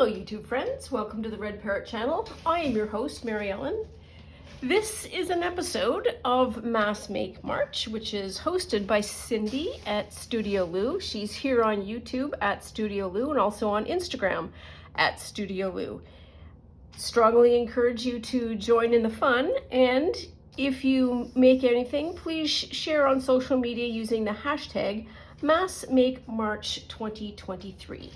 Hello YouTube friends, welcome to the Red Parrot channel. I am your host, Mary Ellen. This is an episode of Mass Make March, which is hosted by Cindy at Studio Lou. She's here on YouTube at Studio Lou and also on Instagram at Studio Lou. Strongly encourage you to join in the fun, and if you make anything, please share on social media using the hashtag MassMakeMarch2023.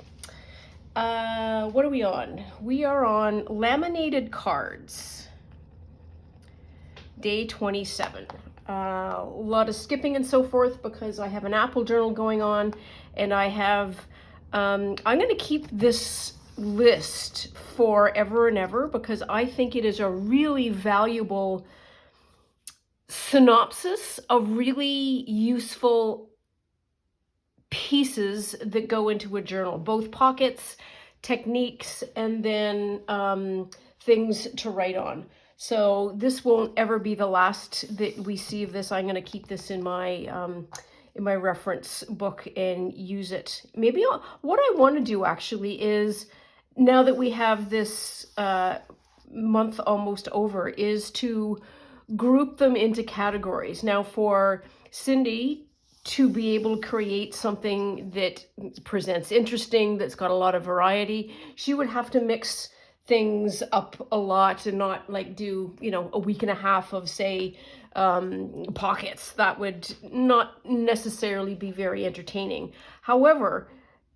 What are we on? We are on laminated cards. Day 27. A lot of skipping and so forth because I have an Apple journal going on, and I have, I'm going to keep this list forever and ever because I think it is a really valuable synopsis of really useful pieces that go into a journal, both pockets, techniques, and then things to write on. So this won't ever be the last that we see of this. I'm going to keep this in my reference book and use it. Maybe what I want to do actually is, now that we have this month almost over, is to group them into categories. Now for Cindy to be able to create something that presents interesting, that's got a lot of variety, she would have to mix things up a lot and not like do, a week and a half of, say, pockets. That would not necessarily be very entertaining. However,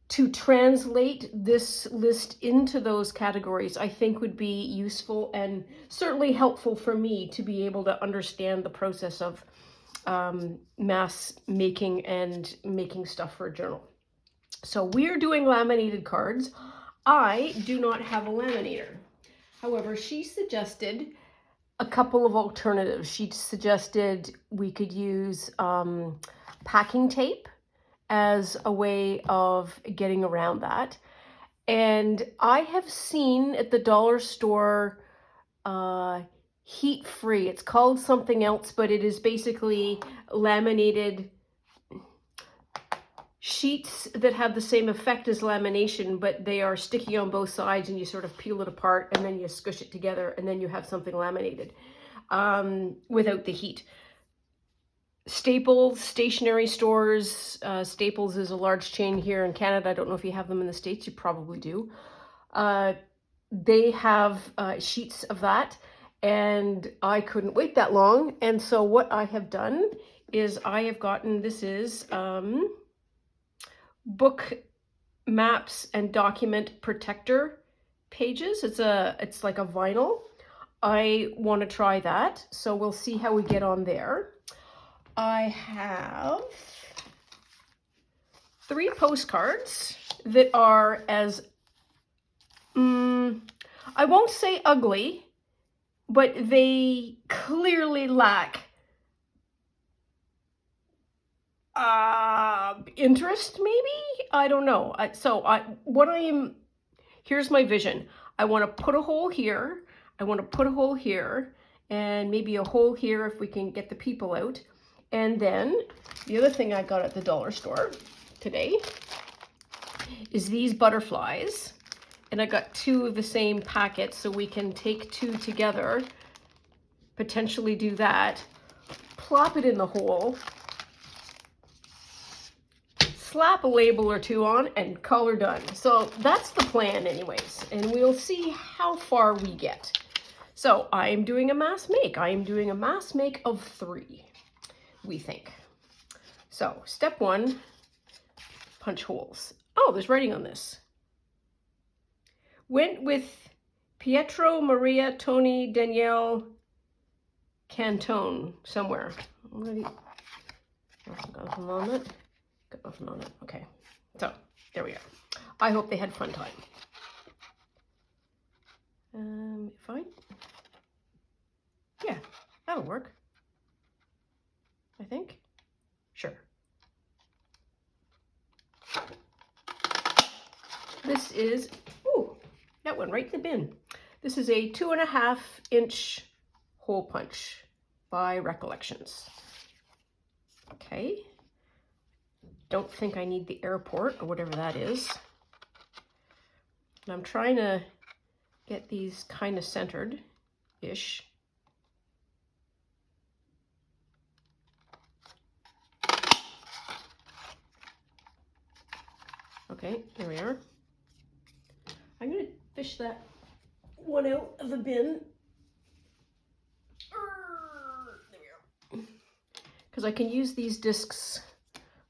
to translate this list into those categories, I think would be useful and certainly helpful for me to be able to understand the process of mass making and making stuff for a journal. So we're doing laminated cards. I do not have a laminator. However, she suggested a couple of alternatives. She suggested we could use packing tape as a way of getting around that. And I have seen at the dollar store heat-free. It's called something else, but it is basically laminated sheets that have the same effect as lamination, but they are sticky on both sides, and you sort of peel it apart and then you squish it together, and then you have something laminated without the heat. Staples, stationery stores. Staples is a large chain here in Canada. I don't know if you have them in the States. You probably do. They have sheets of that, and I couldn't wait that long. And so what I have done is I have gotten, this is book maps and document protector pages. It's like a vinyl. I want to try that, so we'll see how we get on there. I have 3 postcards that are as, I won't say ugly, but they clearly lack interest, maybe? I don't know. Here's my vision. I want to put a hole here. I want to put a hole here, and maybe a hole here if we can get the people out. And then the other thing I got at the dollar store today is these butterflies. And I got 2 of the same packets, so we can take 2 together, potentially do that, plop it in the hole, slap a label or 2 on, and color done. So that's the plan anyways, and we'll see how far we get. So I am doing a mass make. I am doing a mass make of 3, we think. So step 1, punch holes. Oh, there's writing on this. Went with Pietro Maria Toni Daniele Cantone somewhere. Got nothing on it. Got nothing on it. Okay. So there we are. I hope they had fun time. Fine. Yeah, that'll work. I think. Sure. This is, ooh, that went right in the bin. This is a 2.5 inch hole punch by Recollections. Okay. Don't think I need the airport or whatever that is. And I'm trying to get these kind of centered-ish. Okay, there we are. I'm going to fish that one out of the bin. There we are. Because I can use these discs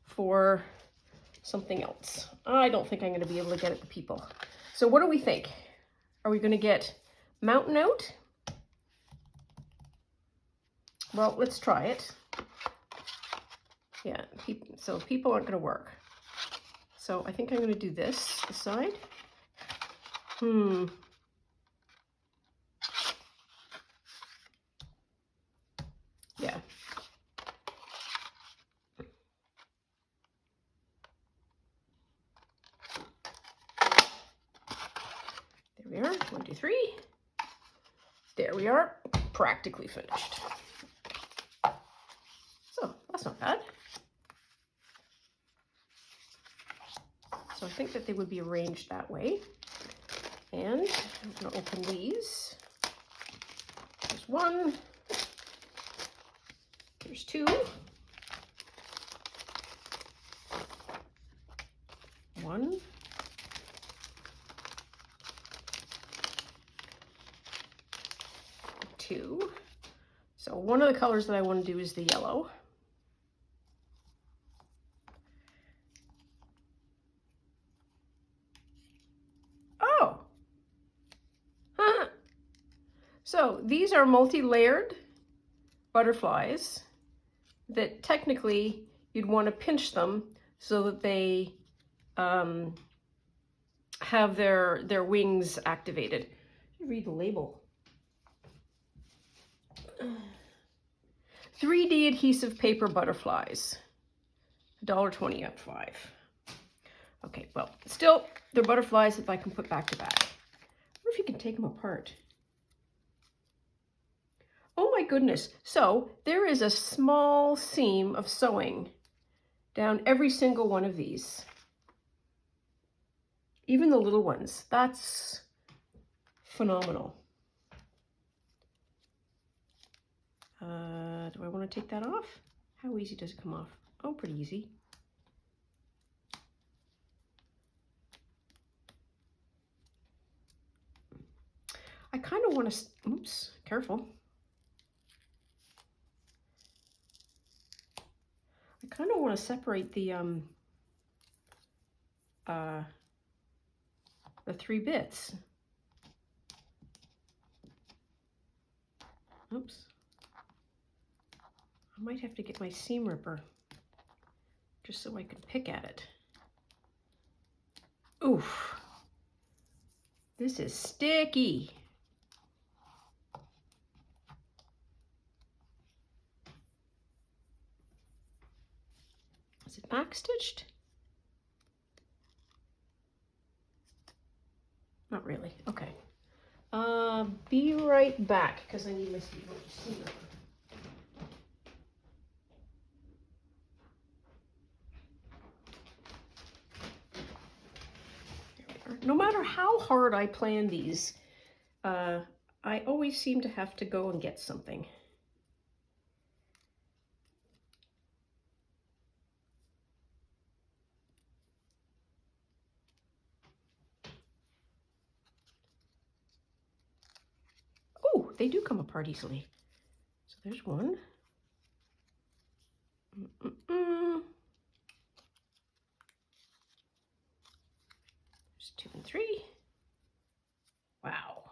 for something else. I don't think I'm going to be able to get at the people. So what do we think? Are we going to get mountain out? Well, let's try it. Yeah, so people aren't going to work. So I think I'm going to do this side. Yeah. There we are. 1, 2, 3. There we are. Practically finished. So that's not bad. So I think that they would be arranged that way. And I'm going to open these. There's 1. There's 2. 1. 2. So one of the colors that I want to do is the yellow. Oh! Huh. So these are multi-layered butterflies that technically you'd want to pinch them so that they have their wings activated. Read the label. 3D adhesive paper butterflies. $1.20 at 5. Okay, well, still, they're butterflies that I can put back to back. I wonder if you can take them apart. Oh my goodness. So there is a small seam of sewing down every single one of these. Even the little ones. That's phenomenal. Do I want to take that off? How easy does it come off? Oh, pretty easy. I kind of want to, oops, careful. I kind of want to separate the 3 bits. Oops. I might have to get my seam ripper just so I can pick at it. Oof. This is sticky. Is it back stitched? Not really. Okay. Be right back because I need my seam ripper. No matter how hard I plan these, I always seem to have to go and get something. Oh, they do come apart easily. So there's 1. There's 2 and 3. Wow.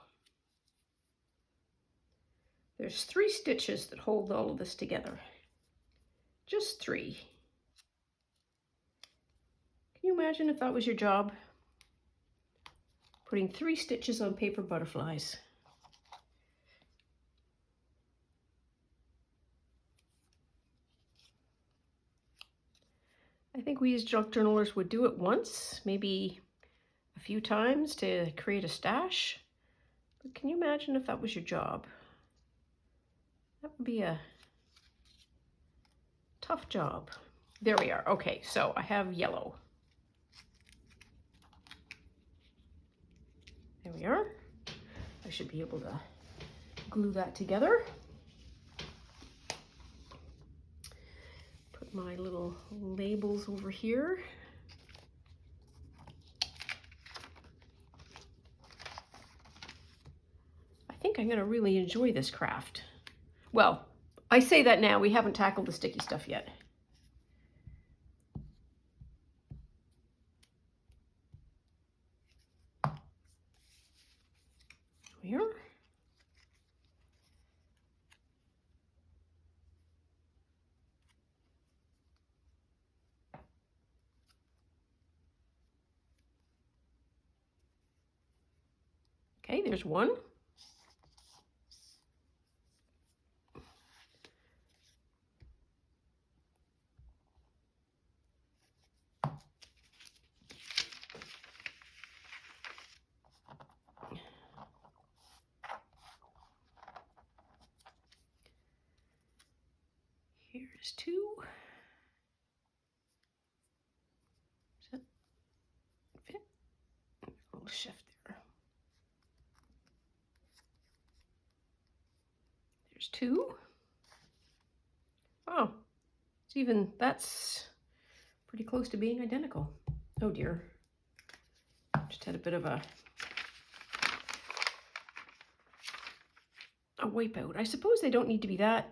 There's 3 stitches that hold all of this together. Just 3. Can you imagine if that was your job? Putting 3 stitches on paper butterflies. I think we as junk journalers would do it once, maybe a few times to create a stash. But can you imagine if that was your job? That would be a tough job. There we are. Okay, so I have yellow. There we are. I should be able to glue that together. Put my little labels over here. I think I'm going to really enjoy this craft. Well, I say that now. We haven't tackled the sticky stuff yet. Here. Okay, there's one. Here's two. Does that fit? A little shift there. There's two. Oh, it's even, that's pretty close to being identical. Oh dear. Just had a bit of a wipeout. I suppose they don't need to be that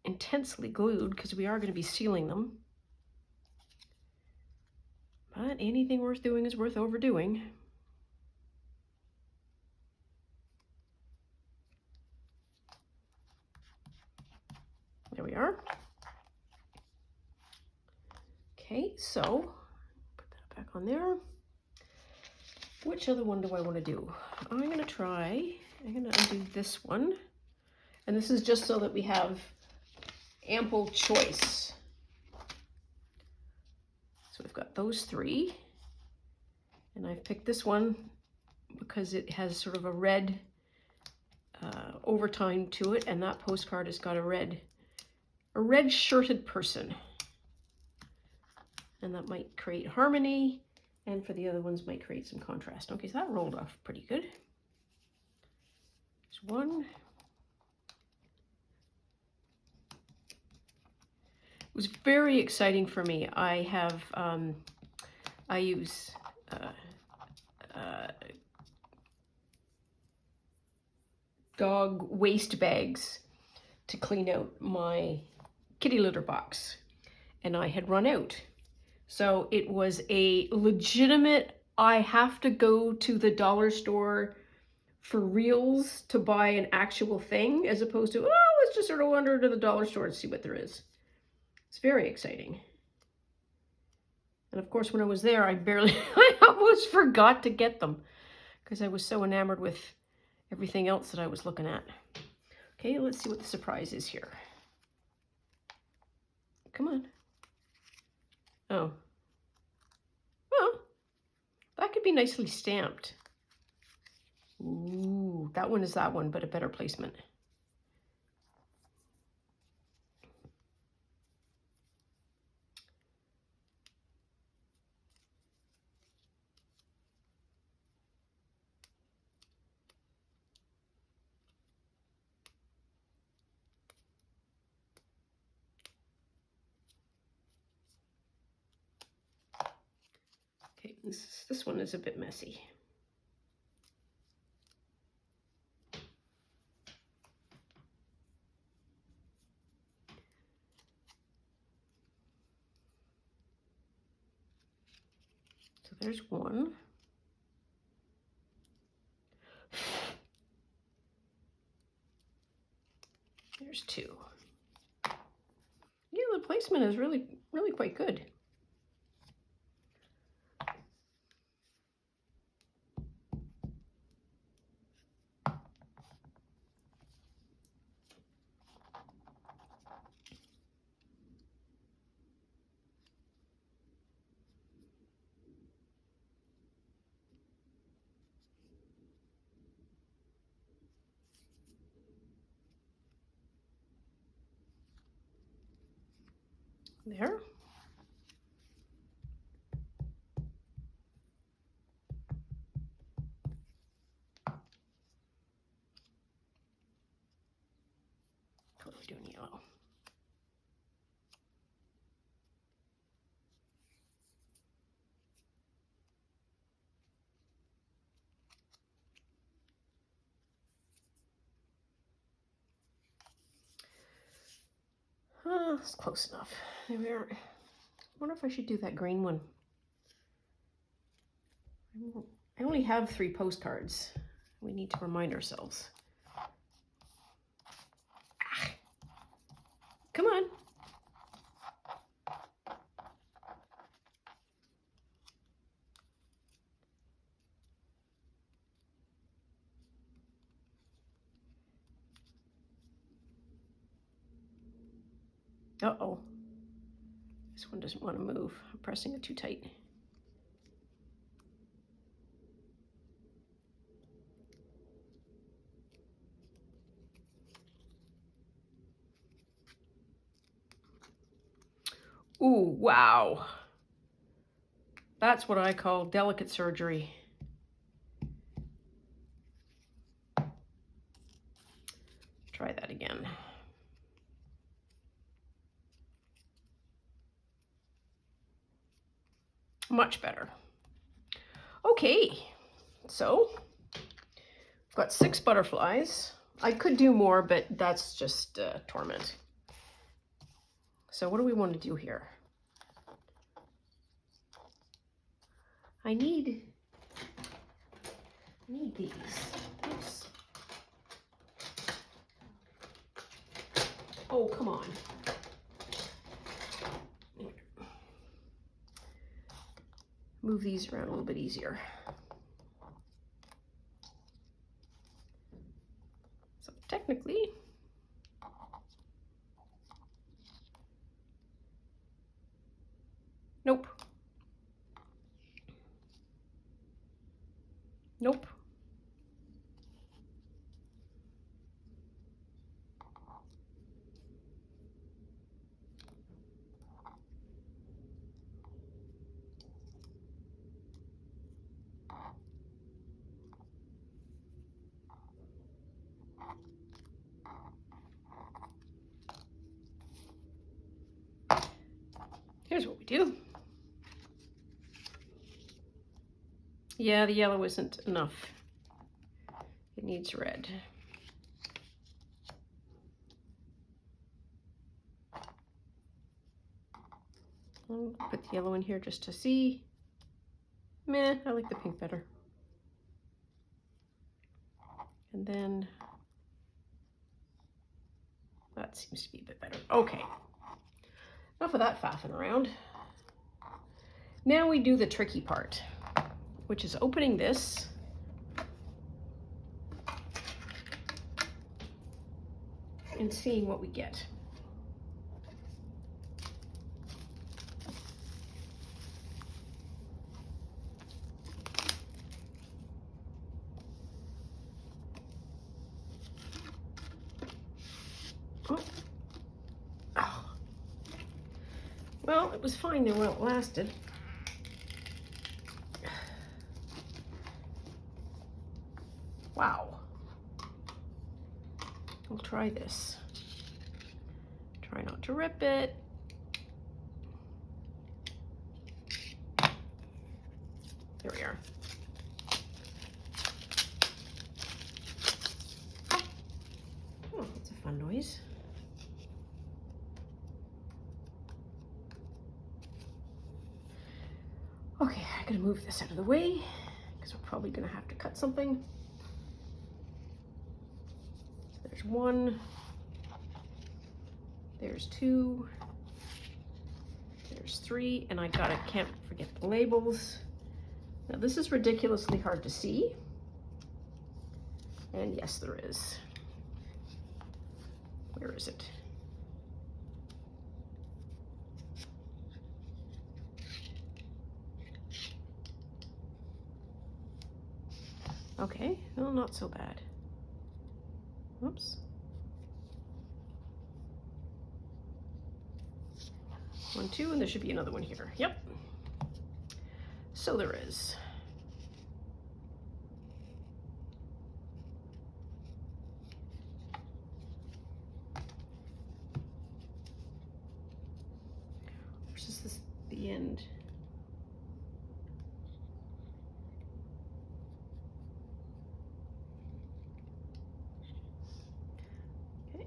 intensely glued because we are going to be sealing them. But anything worth doing is worth overdoing. There we are. Okay, so put that back on there. Which other one do I want to do? I'm going to undo this one. And this is just so that we have ample choice. So we've got those three. And I've picked this one because it has sort of a red overtone to it. And that postcard has got a red shirted person. And that might create harmony. And for the other ones might create some contrast. Okay, so that rolled off pretty good. There's one. It was very exciting for me. I have, I use dog waste bags to clean out my kitty litter box. And I had run out. So it was a legitimate, I have to go to the dollar store for reals to buy an actual thing, as opposed to, oh, let's just sort of wander to the dollar store and see what there is. It's very exciting. And of course, when I was there, I almost forgot to get them because I was so enamored with everything else that I was looking at. Okay, let's see what the surprise is here. Come on. Oh. Well, that could be nicely stamped. Ooh, that one is that one, but a better placement. Okay, this one is a bit messy. So there's one. There's two. Yeah, the placement is really quite good. There. yellow. It's close enough. There we are. I wonder if I should do that green one. I only have 3 postcards. We need to remind ourselves. Ah, come on. Uh-oh. This one doesn't want to move. I'm pressing it too tight. Ooh, wow. That's what I call delicate surgery. Try that again. Much better. Okay, so I've got 6 butterflies. I could do more, but that's just torment. So what do we want to do here? I need these. Oops. Oh, come on. Move these around a little bit easier. So technically, nope. Nope. Here's what we do. Yeah, the yellow isn't enough. It needs red. I'll put the yellow in here just to see. Meh, I like the pink better. And then that seems to be a bit better. Okay, enough of that faffing around. Now we do the tricky part, which is opening this and seeing what we get. Oh. Oh. Well, it was fine there while it lasted. Wow. I'll try this. Try not to rip it. There we are. Oh, that's a fun noise. Okay, I'm gonna move this out of the way because we're probably gonna have to cut something. So there's 1, there's 2, there's 3, and I can't forget the labels. Now this is ridiculously hard to see. And yes, there is. Where is it? Okay, well, not so bad. Oops. 1, 2, and there should be another one here. Yep. So there is. is this the end? Okay.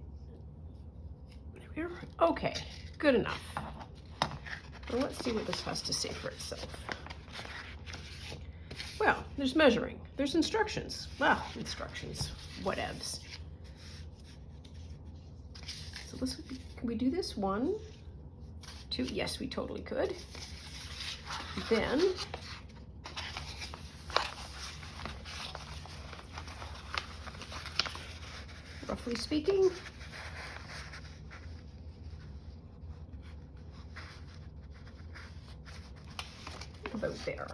There we are. Okay, good enough. Well, let's see what this has to say for itself. Well, there's measuring. There's instructions. Well, instructions. Whatevs. So this would be, can we do this? 1, 2. Yes, we totally could. Then roughly speaking, about there.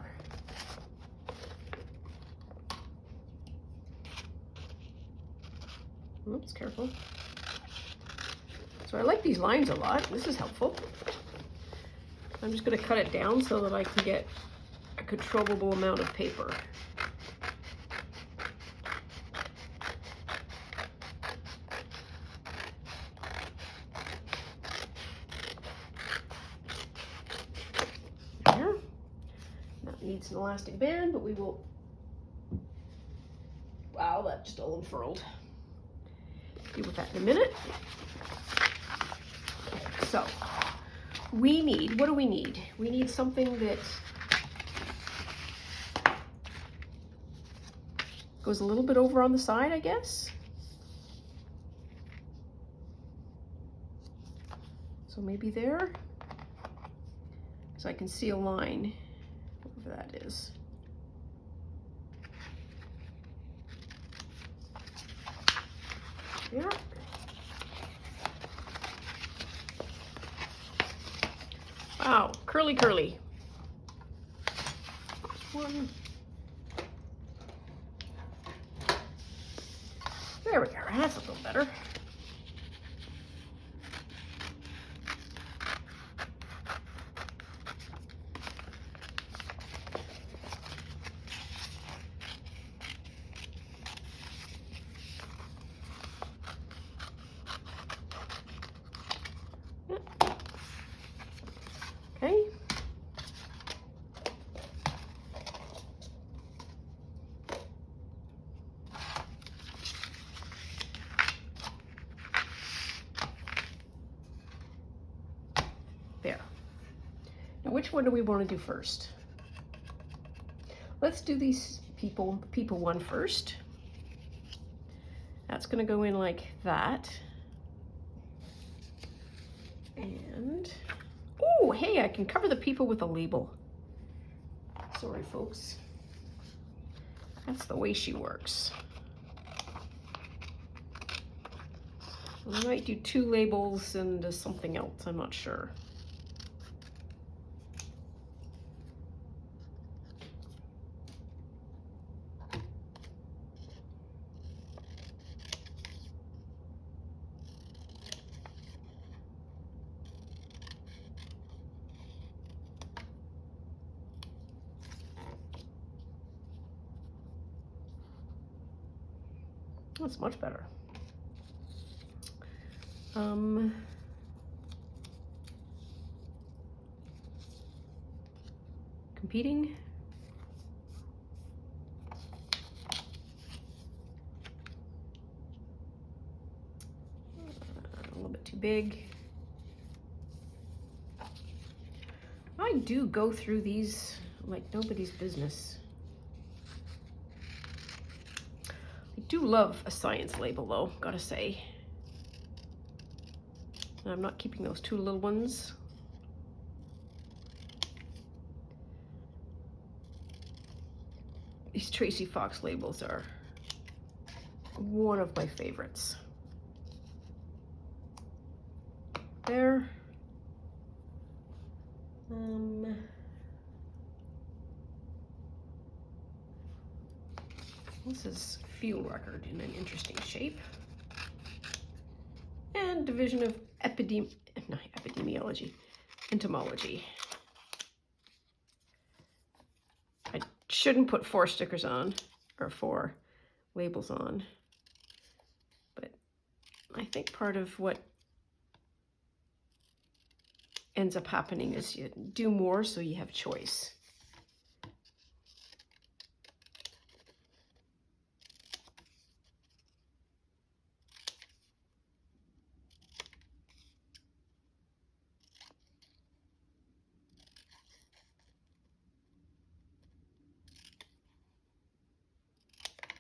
Oops, careful. So I like these lines a lot. This is helpful. I'm just going to cut it down so that I can get a controllable amount of paper. There. That needs an elastic band, but we will... Wow, that just all unfurled. Deal with that in a minute. Okay, so we need, what do we need? We need something that goes a little bit over on the side, I guess. So maybe there, so I can see a line, whatever that is. There. Wow, curly, curly. One. There we are, that's a little better. Okay. There. Now, which one do we want to do first? Let's do these people one first. That's going to go in like that. And, oh, hey, I can cover the people with a label. Sorry, folks. That's the way she works. I might do 2 labels and something else, I'm not sure. That's much better. Competing. A little bit too big. I do go through these like nobody's business. I do love a science label though, gotta say. And I'm not keeping those 2 little ones. These Tracy Fox labels are one of my favorites. There. This is Field Record in an interesting shape. And Division of Epidemiology, Entomology. I shouldn't put 4 stickers on, or 4 labels on, but I think part of what ends up happening is you do more so you have choice.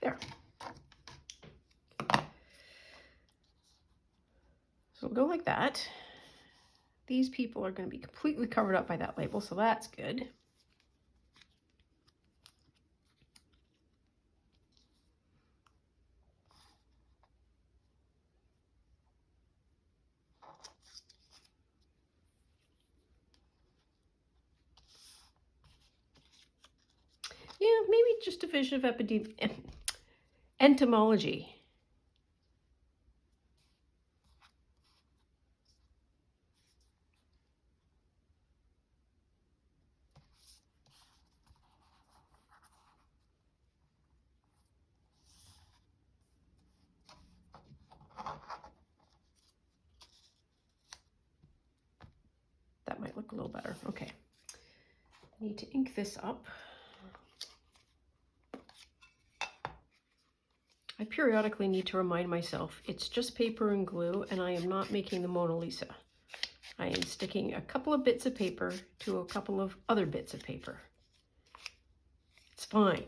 There. So we'll go like that. These people are going to be completely covered up by that label, so that's good. Yeah, maybe just Division of Entomology. That might look a little better. Okay. I need to ink this up. I periodically need to remind myself it's just paper and glue, and I am not making the Mona Lisa. I am sticking a couple of bits of paper to a couple of other bits of paper. It's fine.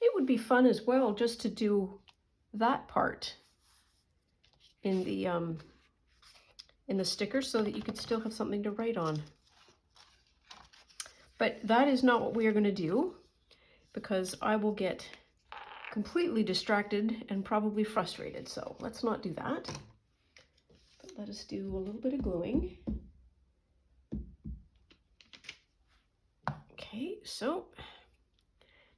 It would be fun as well just to do that part in the sticker so that you could still have something to write on. But that is not what we are going to do, because I will get completely distracted and probably frustrated. So let's not do that. But let us do a little bit of gluing. Okay, so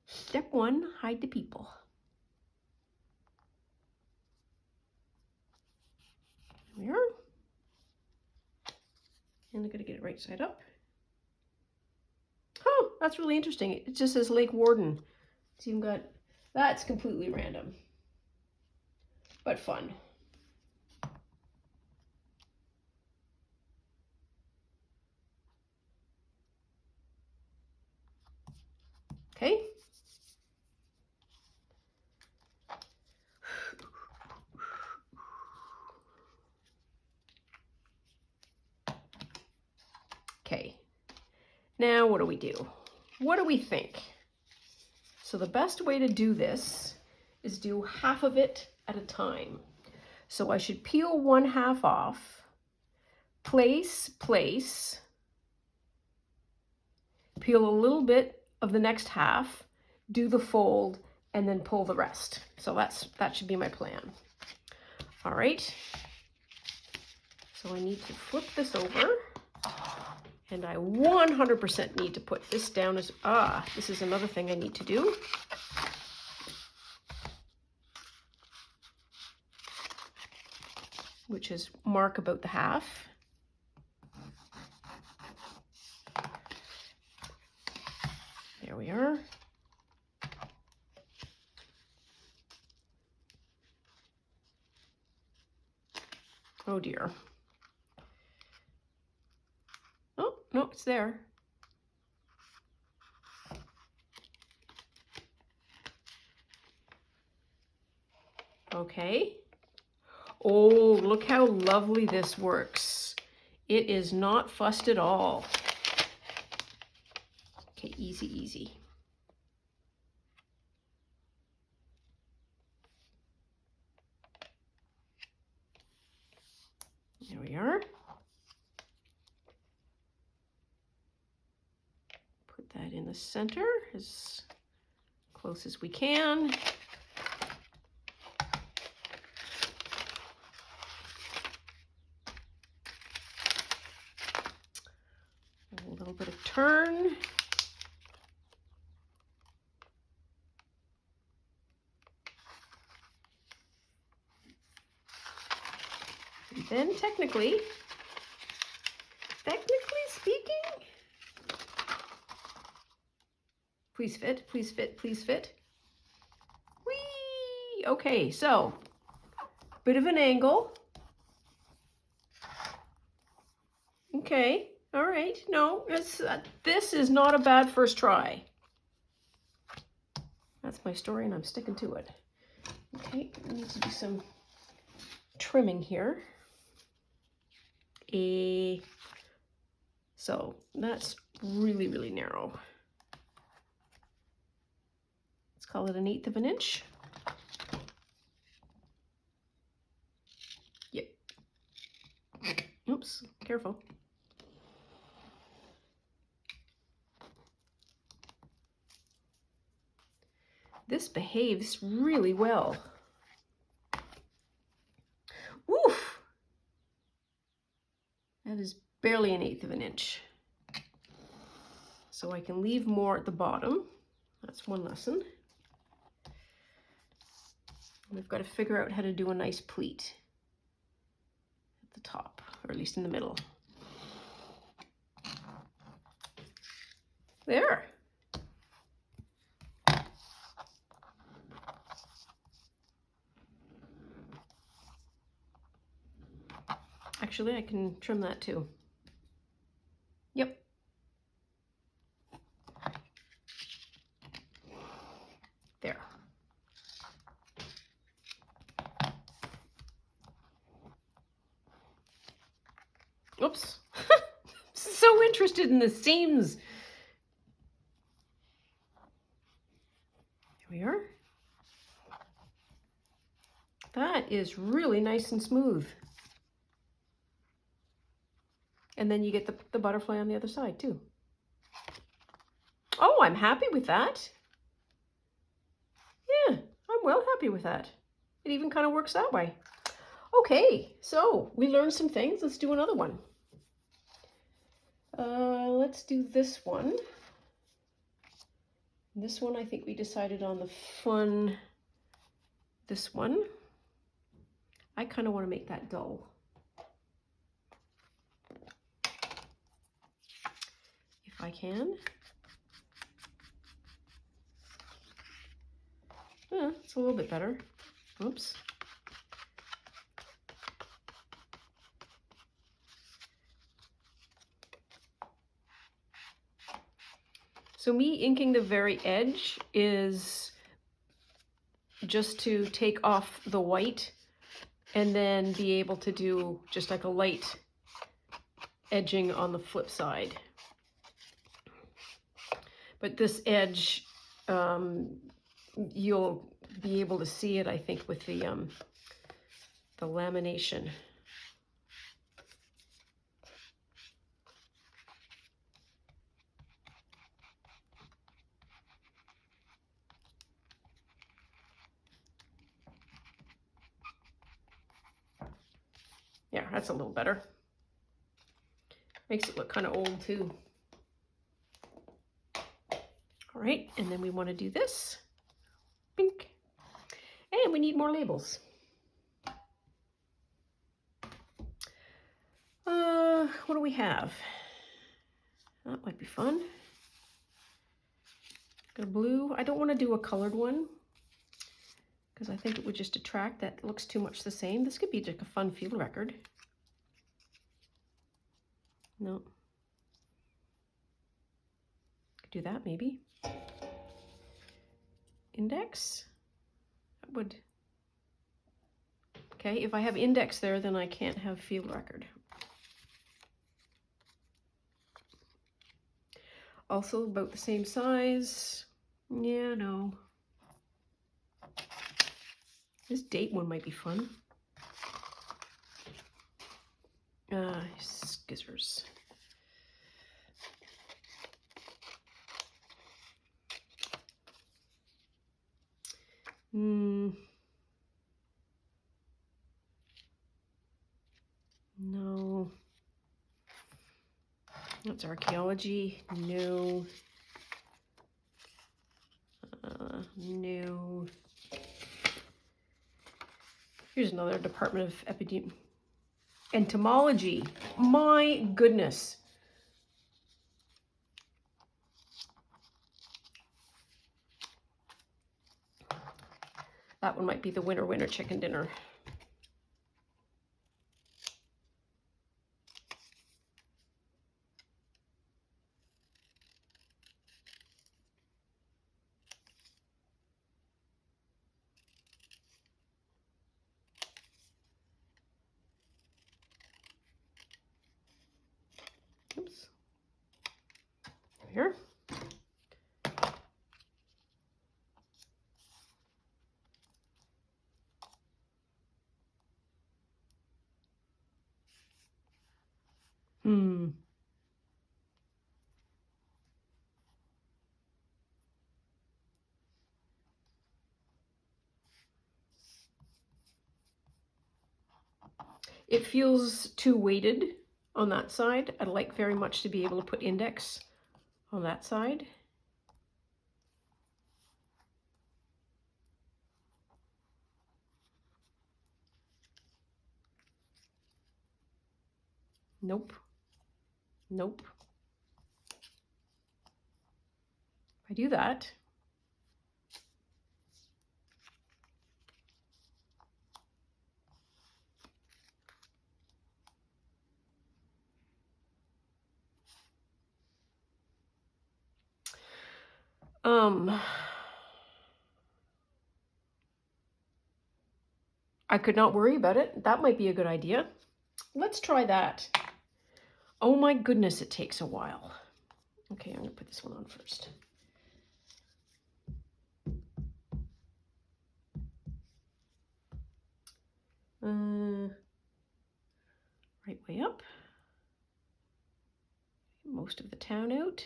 step one, hide the people. There we are. And I'm going to get it right side up. Oh, that's really interesting. It just says Lake Warden. It's even got, that's completely random, but fun. Okay. Okay. Now what do we do? What do we think? So the best way to do this is do half of it at a time. So I should peel one half off, place, peel a little bit of the next half, do the fold, and then pull the rest. So that should be my plan. All right. So I need to flip this over. And I 100% need to put this down as, this is another thing I need to do. Which is mark about the half. There we are. Oh dear. Oh, no, it's there. Okay. Oh, look how lovely this works. It is not fussed at all. Okay, easy, easy. There we are. Put that in the center as close as we can. little bit of turn. And then technically speaking, please fit, please fit, please fit. Whee! Okay, so bit of an angle. Okay, all right. No, this is not a bad first try. That's my story and I'm sticking to it. Okay, I need to do some trimming here. So that's really, really narrow. Let's call it 1/8 of an inch. Yep. Oops, careful. This behaves really well. Woof! That is barely 1/8 of an inch. So I can leave more at the bottom. That's one lesson. We've got to figure out how to do a nice pleat at the top, or at least in the middle. There. Actually, I can trim that too. Yep. There. Oops. So interested in the seams. Here we are. That is really nice and smooth. And then you get the butterfly on the other side too. Oh, I'm happy with that. Yeah, I'm well happy with that. It even kind of works that way. Okay, so we learned some things. Let's do another one. Let's do this one. This one, I think we decided on the fun, this one. I kind of want to make that dull. If I can. Yeah, it's a little bit better. Oops. So me inking the very edge is just to take off the white and then be able to do just like a light edging on the flip side. But this edge, you'll be able to see it, I think, with the lamination. Yeah, that's a little better. Makes it look kind of old too. All right, and then we want to do this. Pink. And we need more labels. What do we have? That might be fun. Got a blue. I don't want to do a colored one because I think it would just detract. That looks too much the same. This could be just a fun field record. No. Could do that maybe. Index. That would. Okay, if I have index there, then I can't have field record. Also about the same size. Yeah, no. This date one might be fun. Scissors. No. That's archaeology. No. No. Here's another Department of Entomology. My goodness. That one might be the winner chicken dinner. Oops. Here. It feels too weighted on that side. I'd like very much to be able to put index on that side. Nope. Nope. If I do that, I could not worry about it. That might be a good idea. Let's try that. Oh my goodness, it takes a while. Okay, I'm gonna put this one on first. Right way up. Most of the town out.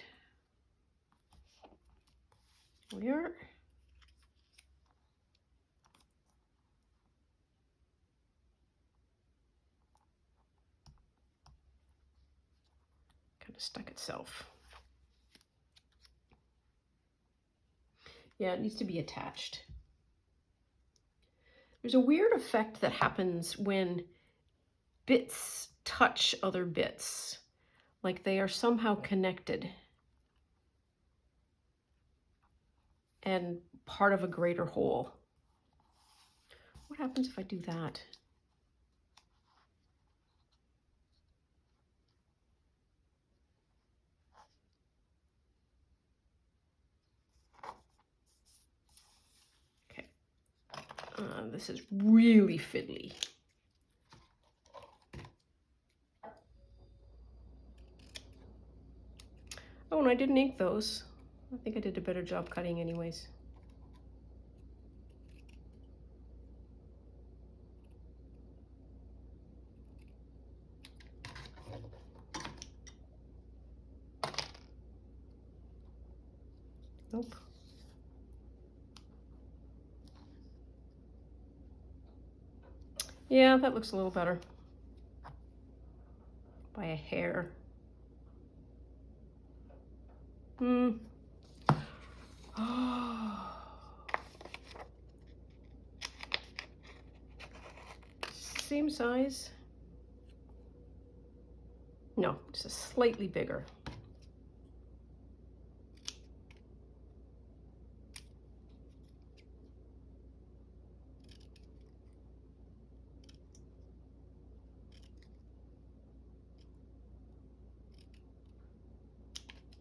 There. Kind of stuck itself. Yeah, it needs to be attached. There's a weird effect that happens when bits touch other bits, like they are somehow connected and part of a greater whole. What happens if I do that? Okay, this is really fiddly. Oh, and I didn't ink those. I think I did a better job cutting anyways. Nope. Yeah, that looks a little better. By a hair. Same size. No, just slightly bigger.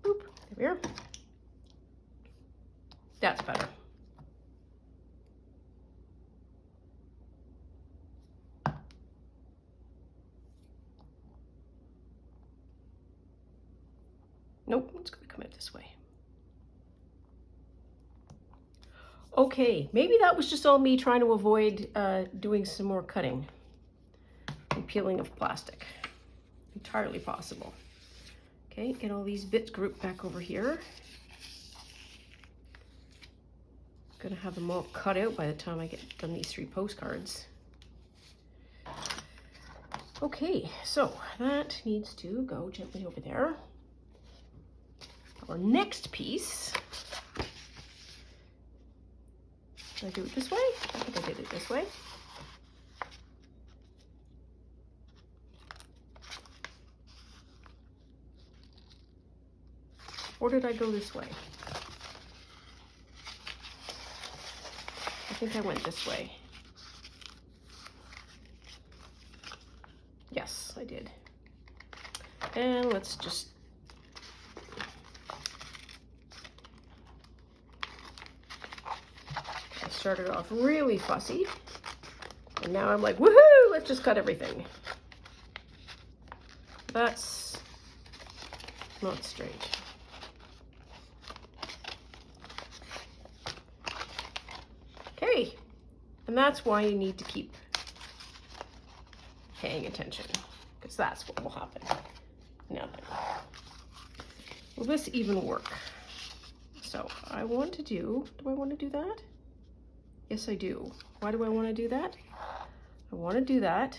Boop, there we are. That's better. Nope, it's going to come out this way. Okay, maybe that was just all me trying to avoid doing some more cutting and peeling of plastic. Entirely possible. Okay, get all these bits grouped back over here. Gonna have them all cut out by the time I get done these 3 postcards. Okay, so that needs to go gently over there. our next piece. Did I do it this way? I think I did it this way. Or did I go this way? I think I went this way. Yes, I did. And let's just I started off really fussy, and now I'm like, woohoo, let's just cut everything. That's not straight. Okay, and that's why you need to keep paying attention, because that's what will happen. Now then, will this even work? So I want to do I want to do that? Yes, I do. Why do I want to do that? I want to do that.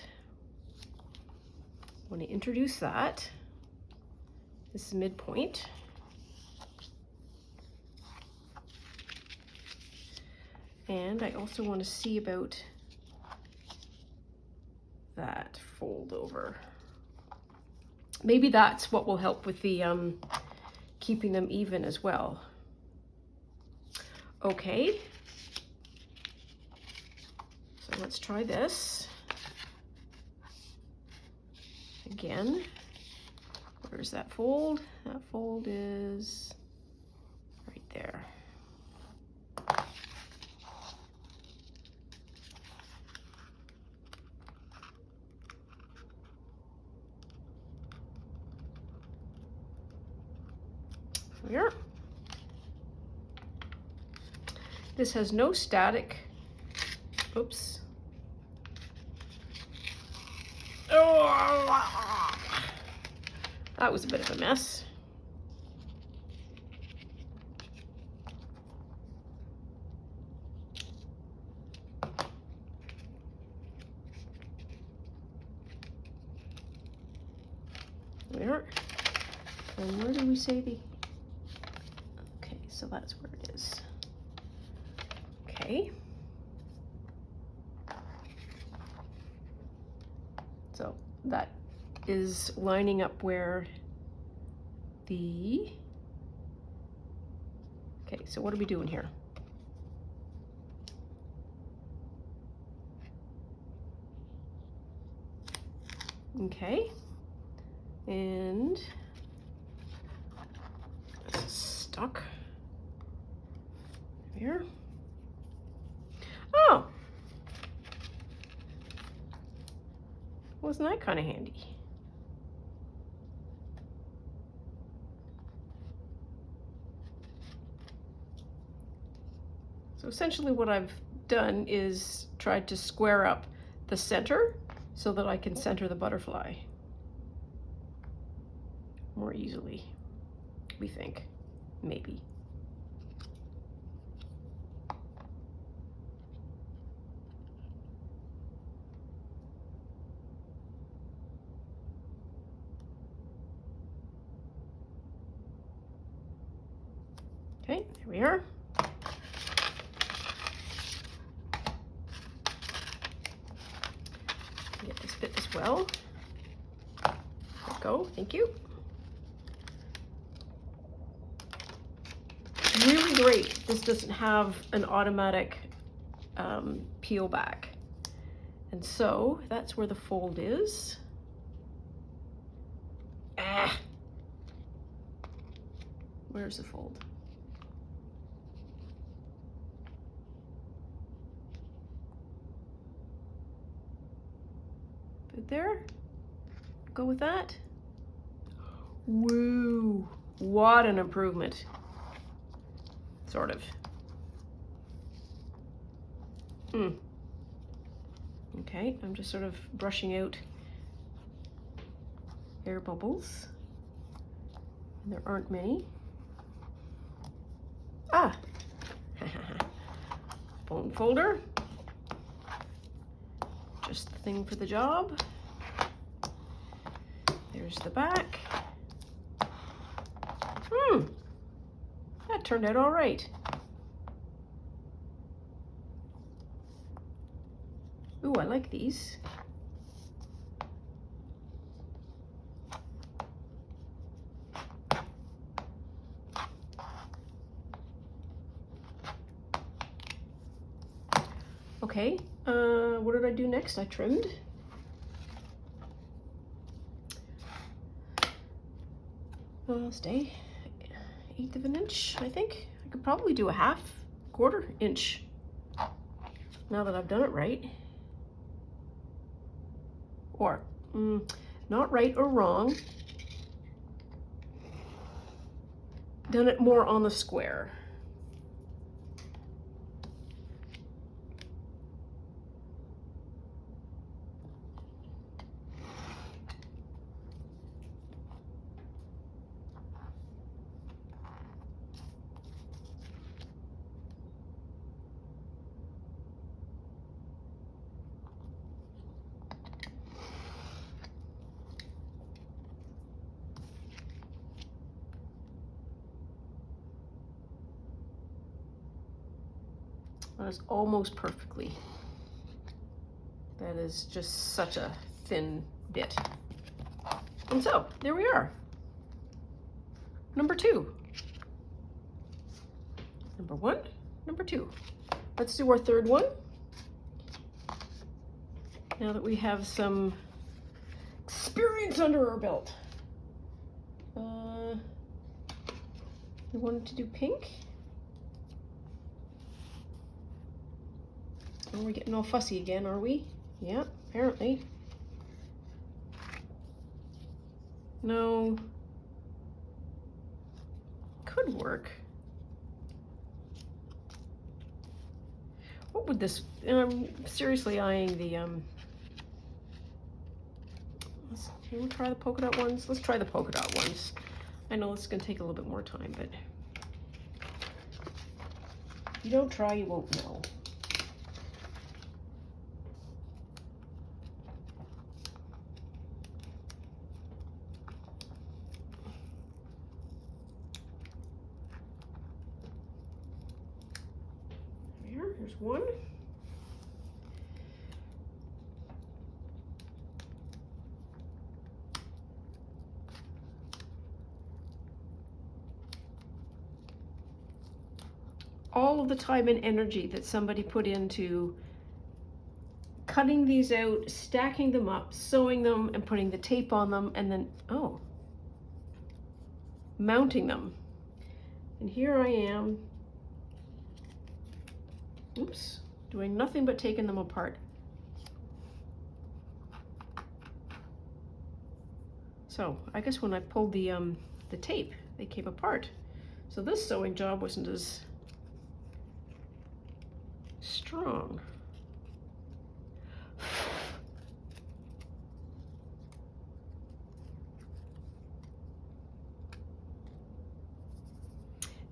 I want to introduce that. This is midpoint. And I also want to see about that fold over. Maybe that's what will help with the keeping them even as well. Okay. So let's try this. Again, where's that fold? That fold is right there. Here. This has no static. Oops. Oh, that was a bit of a mess. There. And where do we say the... Okay, so that's where it is. Okay. So that is lining up where the... Okay, so what are we doing here? Okay. And this is stuck here. Oh, wasn't that kind of handy? So essentially what I've done is tried to square up the center so that I can center the butterfly more easily, we think, maybe. Okay, here we are. Get this bit as well. There we go, thank you. Really great. This doesn't have an automatic peel back. And so that's where the fold is. Ah! Where's the fold? Put there. Go with that. Woo! What an improvement. Sort of. Okay, I'm just sort of brushing out air bubbles. And there aren't many. Ah! Bone folder. Just the thing for the job. There's the back. turned out all right. Ooh, I like these. Okay, what did I do next? I trimmed. Stay 1/8 of an inch, I think. I could probably do a 1/2 inch now that I've done it right. Or, not right or wrong. Done it more on the square. That is almost perfectly. That is just such a thin bit. And so, there we are. Number 2. Number 1, number 2. Let's do our third one. Now that we have some experience under our belt. We wanted to do pink. Oh, we're getting all fussy again, are we? Yeah, apparently. No. Could work. What would this, and I'm seriously eyeing the, can we try the polka dot ones? Let's try the polka dot ones. I know this is going to take a little bit more time, but if you don't try, you won't know. Here's one. All of the time and energy that somebody put into cutting these out, stacking them up, sewing them, and putting the tape on them, and then, oh, mounting them. And here I am, oops, doing nothing but taking them apart. So I guess when I pulled the tape, they came apart. So this sewing job wasn't as strong.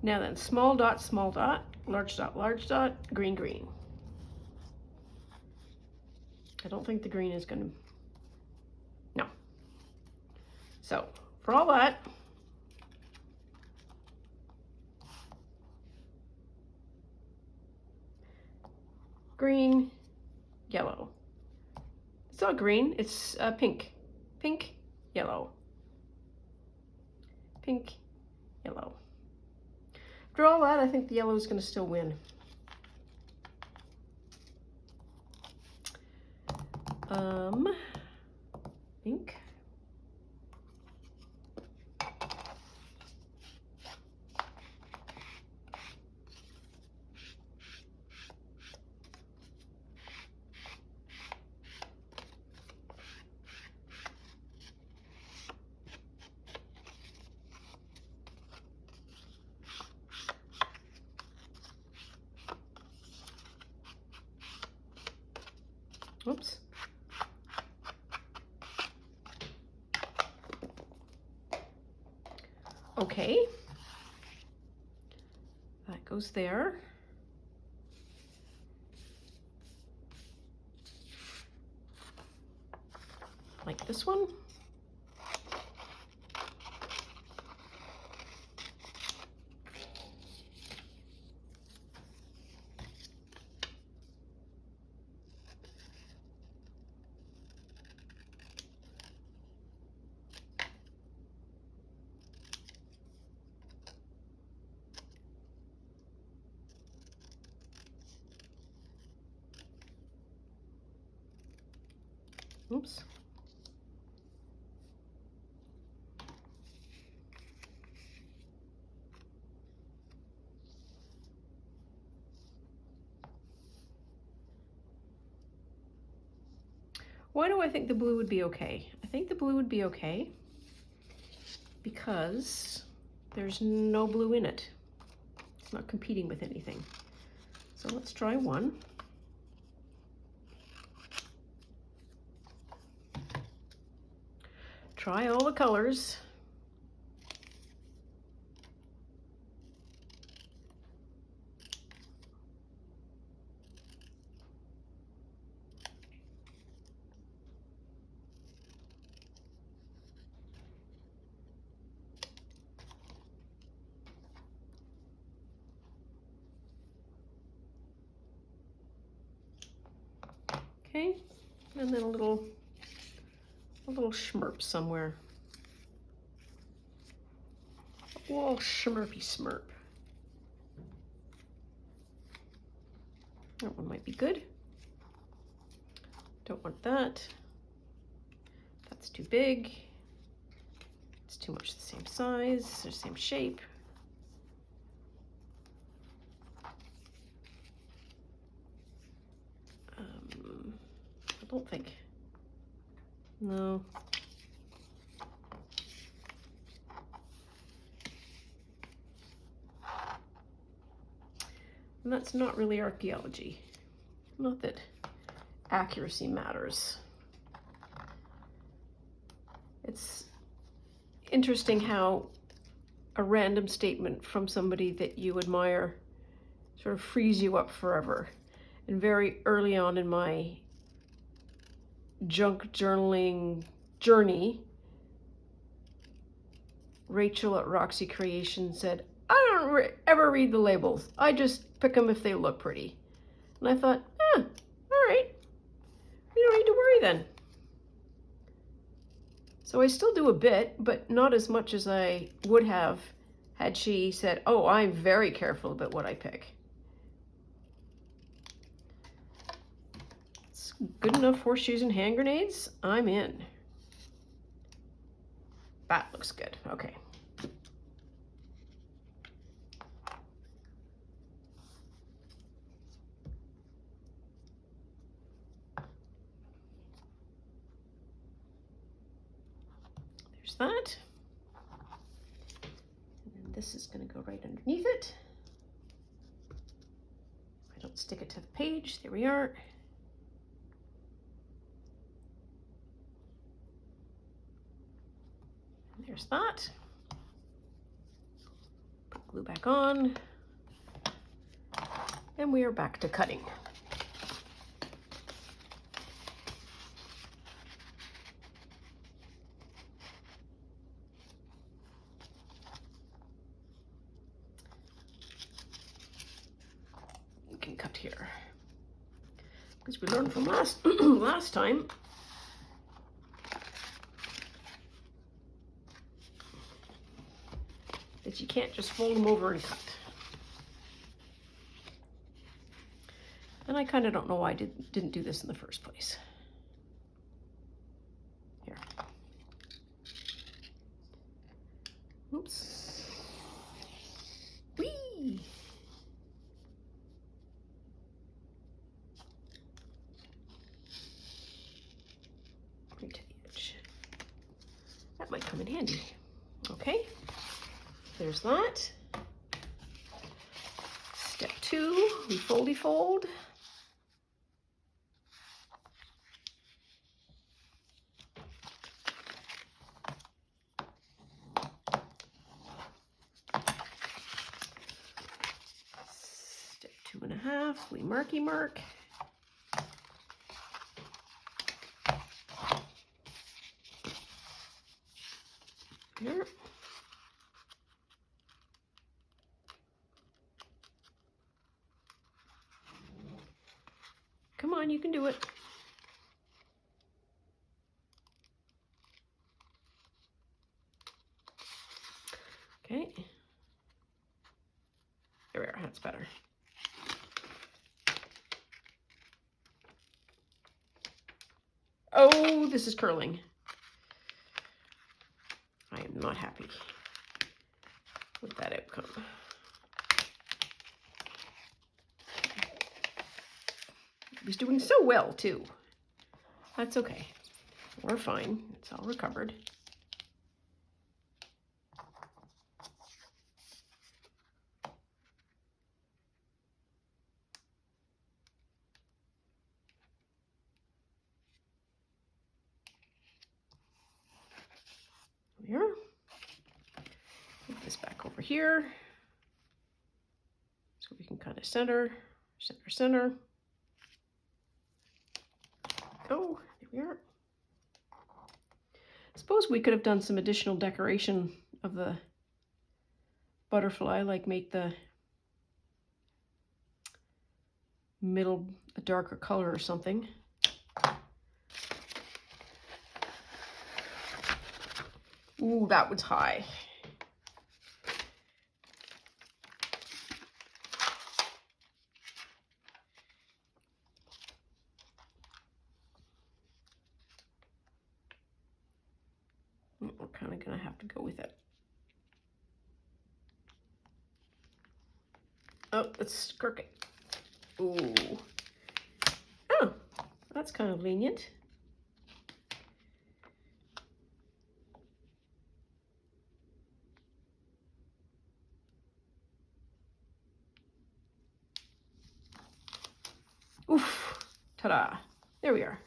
Now then, small dot, large dot, green, green. I don't think the green is gonna, no. So for all that, green, yellow. It's not green, it's pink. Pink, yellow. Pink, yellow. After all that, I think the yellow is going to still win. Pink. Oops. Okay. That goes there. Like this one. Oops. Why do I think the blue would be okay? I think the blue would be okay because there's no blue in it. It's not competing with anything. So let's try one. Try all the colors. Okay, and then a little schmurp somewhere. A little schmurpy smurp. That one might be good. Don't want that. That's too big. It's too much the same size, the same shape. I don't think. No. And that's not really archaeology. Not that accuracy matters. It's interesting how a random statement from somebody that you admire sort of frees you up forever. And very early on in my junk journaling journey, Rachel at Roxy Creation said, I don't ever read the labels. I just pick them if they look pretty. And I thought, all right, you don't need to worry then. So I still do a bit, but not as much as I would have had she said, oh, I'm very careful about what I pick. It's good enough horseshoes and hand grenades. I'm in. That looks good. Okay. There's that. And then this is going to go right underneath it. If I don't stick it to the page, there we are. And there's that. Put glue back on. And we are back to cutting. We can cut here. Because we learned from last time, that you can't just fold them over and cut. And I kind of don't know why I didn't do this in the first place. Here. Oops. Whee! Right to the edge. That might come in handy. Okay. There's that. Step 2, we foldy fold. Step 2.5, we marky mark. Here. Come on, you can do it. Okay. There we are, that's better. Oh, this is curling. I am not happy with that outcome. It was doing so well too. That's okay. We're fine. It's all recovered. Here. Put this back over here. So we can kind of center. Oh, there we are. I suppose we could have done some additional decoration of the butterfly, like make the middle a darker color or something. Ooh, that was high. We're kind of going to have to go with it. Oh, let's crooked. Ooh. Oh, that's kind of lenient. Oof. Ta-da. There we are.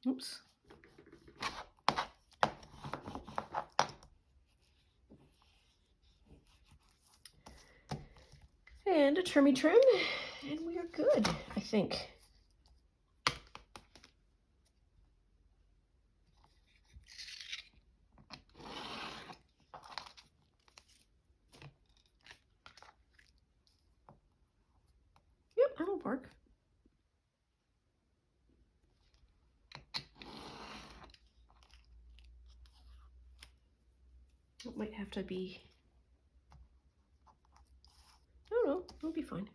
Oops. And a trimmy trim, and we are good, I think. Yep, that'll work. It might have to be, I don't know, it'll be fine.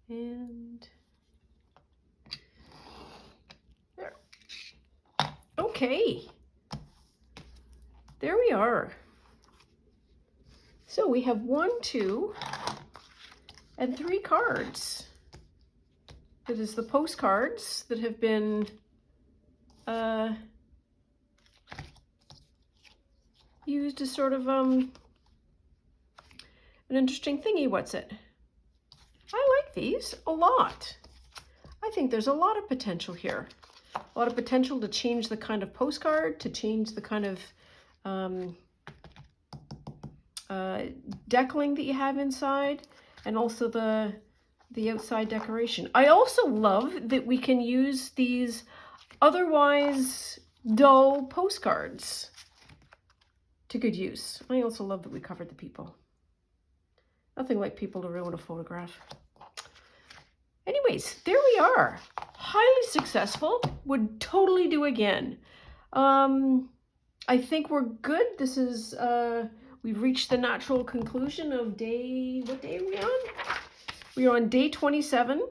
And there. Okay. There we are. So we have 1, 2, and 3 cards. It is the postcards that have been used as sort of an interesting thingy. What's it? I like these a lot. I think there's a lot of potential here. A lot of potential to change the kind of postcard, to change the kind of deckling that you have inside, and also the outside decoration. I also love that we can use these otherwise dull postcards to good use. I also love that we covered the people. Nothing like people to ruin a photograph. Anyways, there we are. Highly successful. Would totally do again. I think we're good. This is, we've reached the natural conclusion of day, what day are we on? We are on day 27.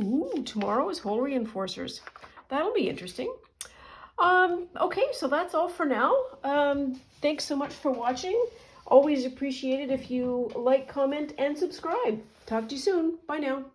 Ooh, tomorrow is Hole Reinforcers. That'll be interesting. Okay, so that's all for now. Thanks so much for watching. Always appreciate it if you like, comment, and subscribe. Talk to you soon. Bye now.